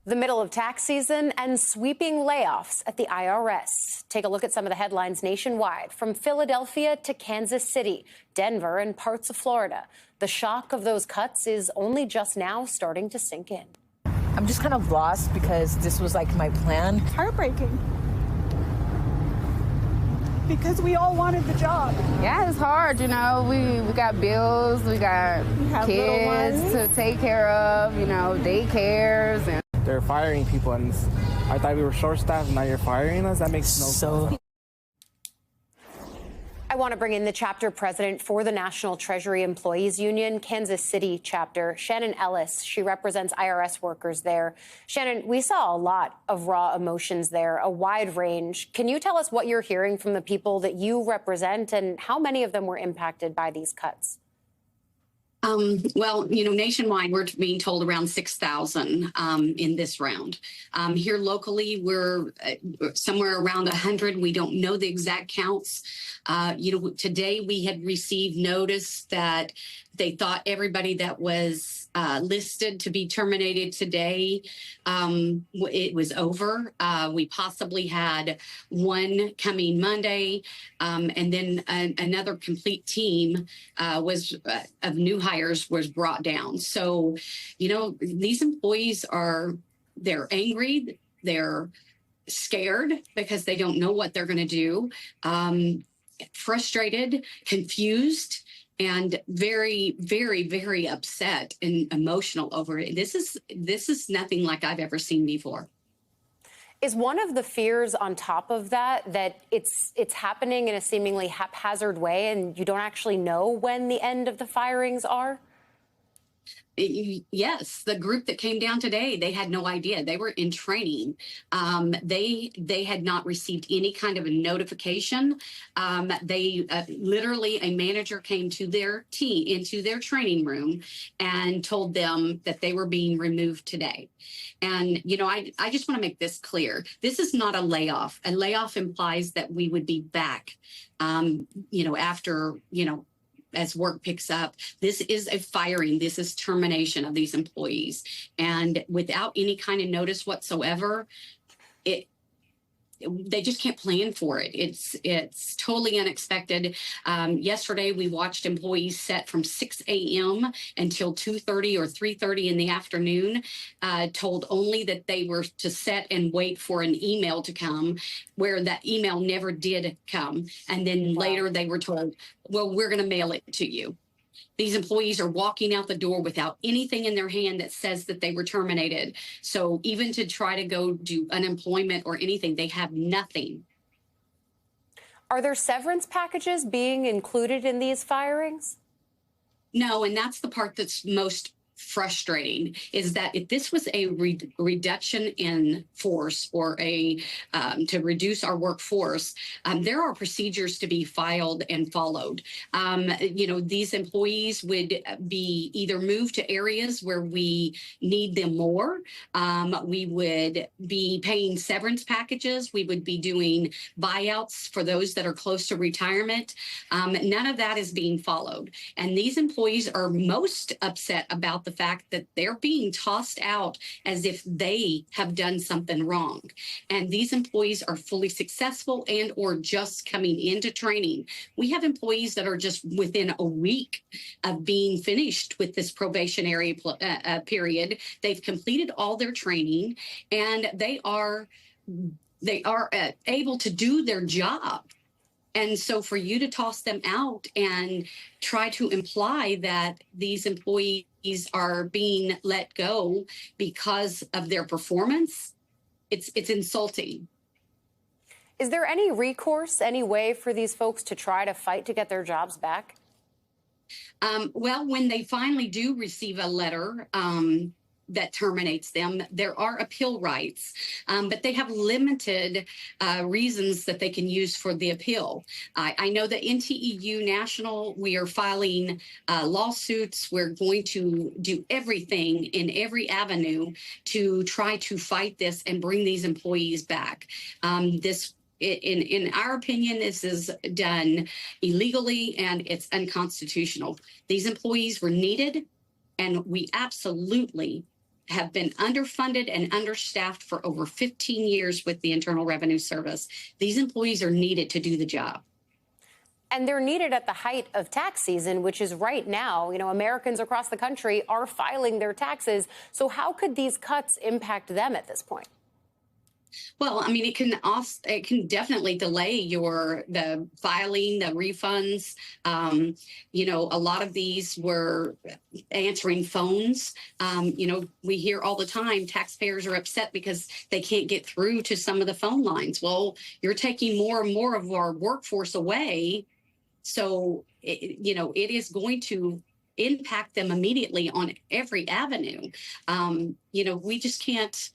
The middle of tax season and sweeping layoffs at the IRS. Take a look at some of the headlines nationwide, from Philadelphia to Kansas City, Denver, and parts of Florida. The shock of those cuts is only just now starting to sink in. I'm just kind of lost because this was like my plan. Heartbreaking. Because we all wanted the job. Yeah, it's hard, you know. We got bills, we got kids to take care of, you know, daycares. And they're firing people, and I thought we were short-staffed, and now you're firing us? That makes no sense. I want to bring in the chapter president for the National Treasury Employees Union, Kansas City chapter, Shannon Ellis. She represents IRS workers there. Shannon, we saw a lot of raw emotions there, a wide range. Can you tell us what you're hearing from the people that you represent and how many of them were impacted by these cuts? Well, you know, nationwide, we're being told around 6,000 in this round. Here locally, we're somewhere around 100. We don't know the exact counts. You know, today we had received notice that they thought everybody that was listed to be terminated today, it was over. We possibly had one coming Monday, and then another complete team of new hires was brought down. So, you know, these employees they're angry, they're scared because they don't know what they're going to do, frustrated, confused, and very, very, very upset and emotional over it. This is nothing like I've ever seen before. Is one of the fears on top of that it's happening in a seemingly haphazard way and you don't actually know when the end of the firings are? Yes, the group that came down today, they had no idea. They were in training. They had not received any kind of a notification. Literally, a manager came to their team into their training room and told them that they were being removed today. And, you know, I just want to make this clear. This is not a layoff. A layoff implies that we would be back, you know, after, you know, as work picks up. This is a firing. This is termination of these employees. And without any kind of notice whatsoever, they just can't plan for it. It's totally unexpected. Yesterday, we watched employees set from 6 a.m. until 2:30 or 3:30 in the afternoon, told only that they were to set and wait for an email to come, where that email never did come. And then later they were told, well, we're going to mail it to you. These employees are walking out the door without anything in their hand that says that they were terminated. So even to try to go do unemployment or anything, they have nothing. Are there severance packages being included in these firings? No, and that's the part that's most frustrating, is that if this was a reduction in force or to reduce our workforce, there are procedures to be filed and followed. You know, these employees would be either moved to areas where we need them more. We would be paying severance packages. We would be doing buyouts for those that are close to retirement. None of that is being followed. And these employees are most upset about the fact that they're being tossed out as if they have done something wrong. And these employees are fully successful and or just coming into training. We have employees that are just within a week of being finished with this probationary period. They've completed all their training and they are able to do their job. And so for you to toss them out and try to imply that these employees are being let go because of their performance, it's insulting. Is there any recourse, any way for these folks to try to fight to get their jobs back? Well, when they finally do receive a letter that terminates them, there are appeal rights, but they have limited reasons that they can use for the appeal. I know that NTEU National, we are filing lawsuits. We're going to do everything in every avenue to try to fight this and bring these employees back. In our opinion, this is done illegally and it's unconstitutional. These employees were needed, and we absolutely have been underfunded and understaffed for over 15 years with the Internal Revenue Service. These employees are needed to do the job. And they're needed at the height of tax season, which is right now. You know, Americans across the country are filing their taxes. So how could these cuts impact them at this point? Well, I mean, it can definitely delay the filing, the refunds. You know, a lot of these were answering phones. You know, we hear all the time taxpayers are upset because they can't get through to some of the phone lines. Well, you're taking more and more of our workforce away. So, you know, it is going to impact them immediately on every avenue. You know, we just can't.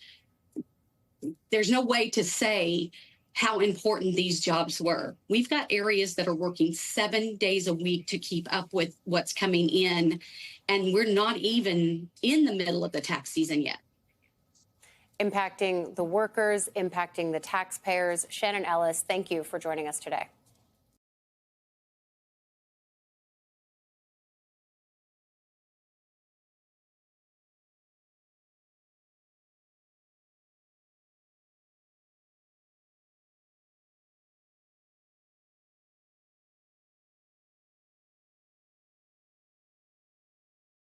There's no way to say how important these jobs were. We've got areas that are working 7 days a week to keep up with what's coming in, and we're not even in the middle of the tax season yet. Impacting the workers, impacting the taxpayers. Shannon Ellis, thank you for joining us today.